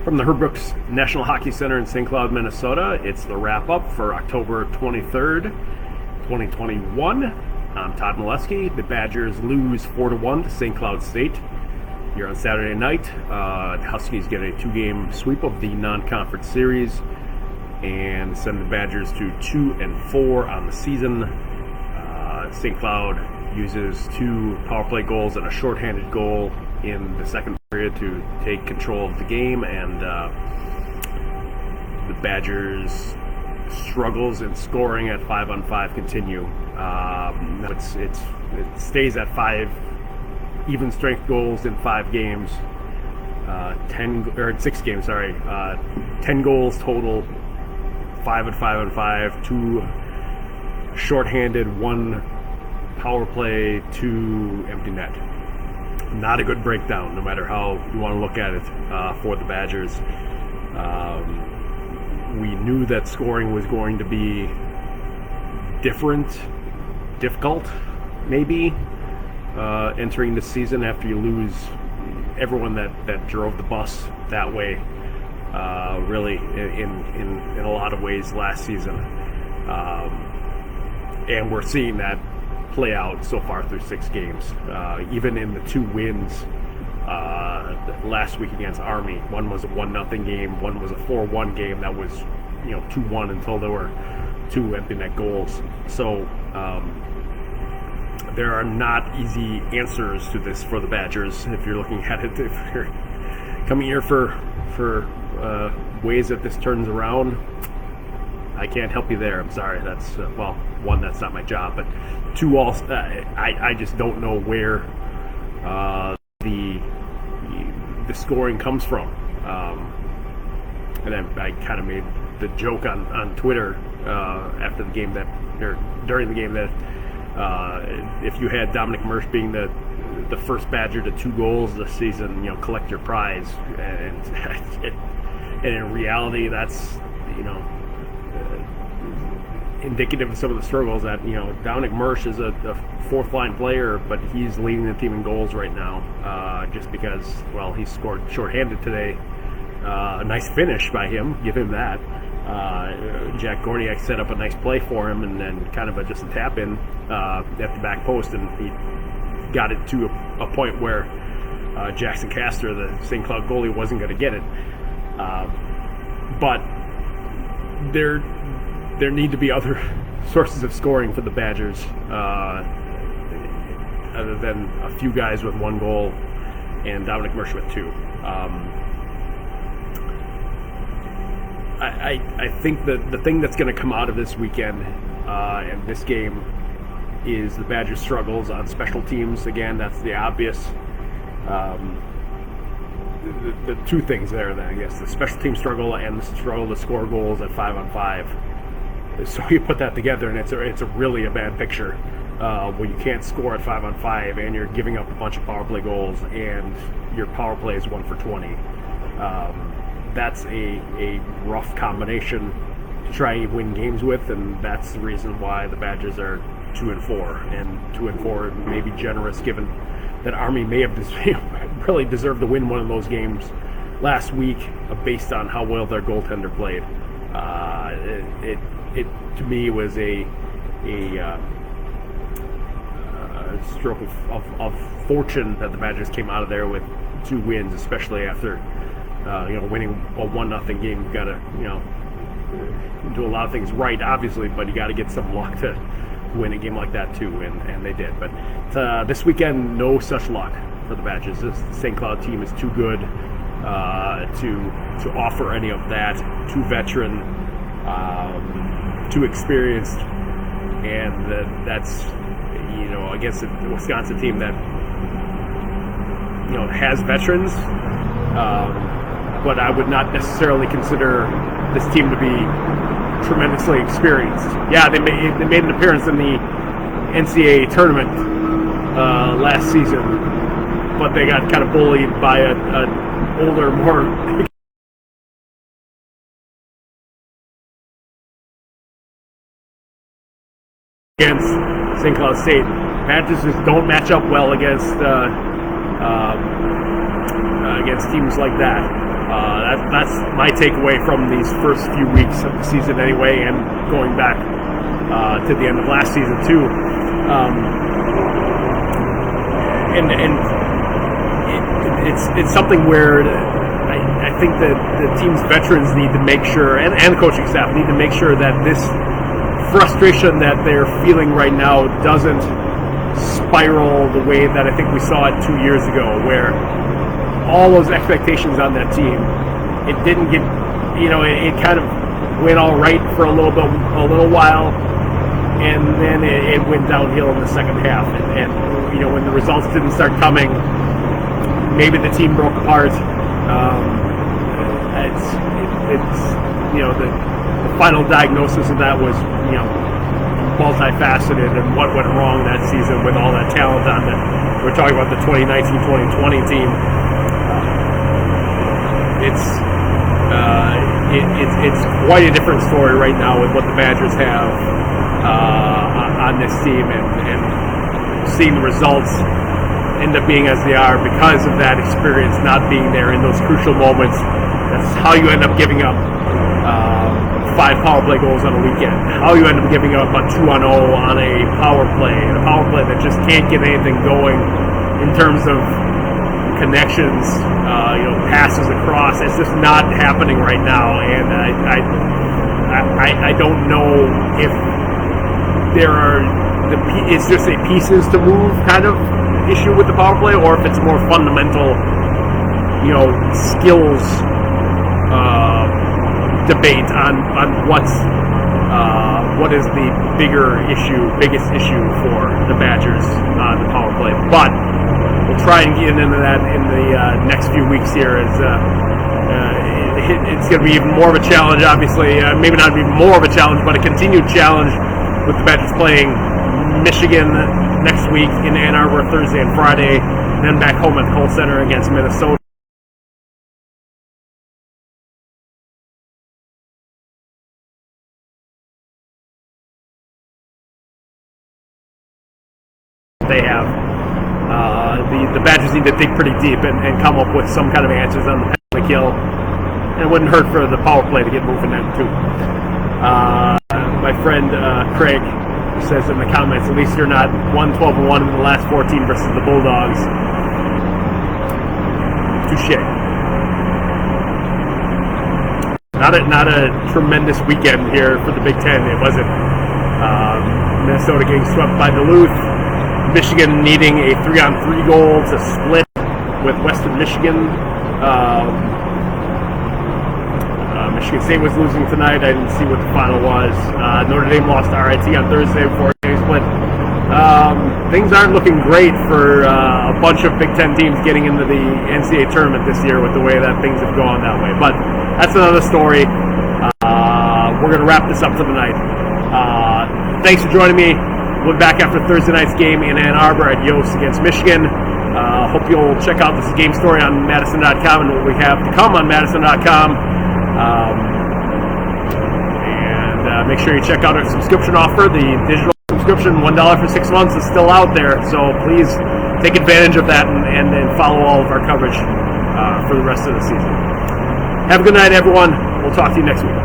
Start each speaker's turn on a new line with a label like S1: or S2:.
S1: From the Herbrooks National Hockey Center in St. Cloud, Minnesota, it's the wrap-up for October 23rd, 2021. I'm Todd Milewski. The Badgers lose 4-1 to St. Cloud State here on Saturday night. The Huskies get a 2-game sweep of the non-conference series and send the Badgers to 2-4 on the season. St. Cloud uses 2 power play goals and a shorthanded goal in the second period to take control of the game, and the Badgers' struggles in scoring at 5-on-5 continue. It stays at 5 even strength goals in 5 games, 6 games. 10 goals total, 5 at 5-on-5, 2 shorthanded, 1 power play, 2 empty net. Not a good breakdown, no matter how you want to look at it, for the Badgers. We knew that scoring was going to be difficult, maybe, entering the season after you lose everyone that drove the bus that way, really, in a lot of ways last season. And we're seeing that play out so far through 6 games. Even in the 2 wins last week against Army, one was a 1-0 game, one was a 4-1 game that was 2-1 until there were 2 empty net goals. So there are not easy answers to this for the Badgers. If you're looking at it, if you're coming here for ways that this turns around, I can't help you there. I'm sorry. That's one, that's not my job, but 2, also, I just don't know where the scoring comes from. And I kind of made the joke on Twitter after the game during the game that if you had Dominic Mersch being the first Badger to 2 goals this season, collect your prize. And in reality, that's indicative of some of the struggles that Dominic Mersch is a 4th line player, but he's leading the team in goals right now, just because he scored shorthanded today. A nice finish by him, give him that. Jack Gorniak set up a nice play for him, and then kind of just a tap in at the back post, and he got it to a point where Jackson Castor, the St. Cloud goalie, wasn't going to get it. But there need to be other sources of scoring for the Badgers, other than a few guys with 1 goal and Dominic Mersch with 2. I think that the thing that's going to come out of this weekend and this game is the Badgers' struggles on special teams. Again, that's the obvious. The 2 things there, then, I guess, the special team struggle and the struggle to score goals at 5-on-5. So you put that together, and it's a really a bad picture when you can't score at 5-on-5 and you're giving up a bunch of power play goals and your power play is 1 for 20. That's a rough combination to try and win games with, and that's the reason why the Badgers are 2-4, and 2-4 may be generous given that Army may have really deserved to win one of those games last week based on how well their goaltender played. It to me was a stroke of fortune that the Badgers came out of there with 2 wins, especially after winning a 1-0 game. You've got to do a lot of things right, obviously, but you got to get some luck to win a game like that too, and they did. But this weekend, no such luck for the Badgers. This St. Cloud team is too good to offer any of that. Too veteran, too experienced, and that's against a Wisconsin team that has veterans, but I would not necessarily consider this team to be tremendously experienced. Yeah, they made an appearance in the NCAA tournament last season, but they got kind of bullied by an older, more against St. Cloud State. Badgers just don't match up well against teams like that. That's my takeaway from these first few weeks of the season anyway, and going back to the end of last season too. And it's something where I think that the team's veterans need to make sure, and the coaching staff need to make sure that this frustration that they're feeling right now doesn't spiral the way that I think we saw it 2 years ago, where all those expectations on that team, it didn't get, it kind of went all right for a little while, and then it went downhill in the second half. And when the results didn't start coming, maybe the team broke apart. The final diagnosis of that was, multifaceted, and what went wrong that season with all that talent on it. We're talking about the 2019-2020 team. It's quite a different story right now with what the Badgers have on this team, and seeing the results end up being as they are because of that experience not being there in those crucial moments. That's how you end up giving up 5 power play goals on a weekend. How you end up giving up a 2-on-0 on a power play that just can't get anything going in terms of connections, passes across. It's just not happening right now, and I don't know if it's just a pieces to move kind of issue with the power play, or if it's more fundamental, skills debate on what is the biggest issue for the Badgers on the power play. But we'll try and get into that in the next few weeks here. It's going to be even more of a challenge, obviously. Maybe not even more of a challenge, but a continued challenge with the Badgers playing Michigan next week in Ann Arbor Thursday and Friday, and then back home at the Kohl Center against Minnesota. They have. The Badgers need to dig pretty deep and come up with some kind of answers on the penalty kill. And it wouldn't hurt for the power play to get moving then too. My friend Craig says in the comments, at least you're not 1-12-1 in the last 14 versus the Bulldogs. Touché. Not a tremendous weekend here for the Big Ten. It wasn't. Minnesota getting swept by Duluth. Michigan needing a 3-on-3 goal to split with Western Michigan. Michigan State was losing tonight. I didn't see what the final was. Notre Dame lost to RIT on Thursday before a game split. Things aren't looking great for a bunch of Big Ten teams getting into the NCAA tournament this year with the way that things have gone that way. But that's another story. We're going to wrap this up for the night. Thanks for joining me. We'll be back after Thursday night's game in Ann Arbor at Yost against Michigan. Hope you'll check out this game story on madison.com and what we have to come on madison.com. And make sure you check out our subscription offer. The digital subscription, $1 for 6 months, is still out there. So please take advantage of that and follow all of our coverage for the rest of the season. Have a good night, everyone. We'll talk to you next week.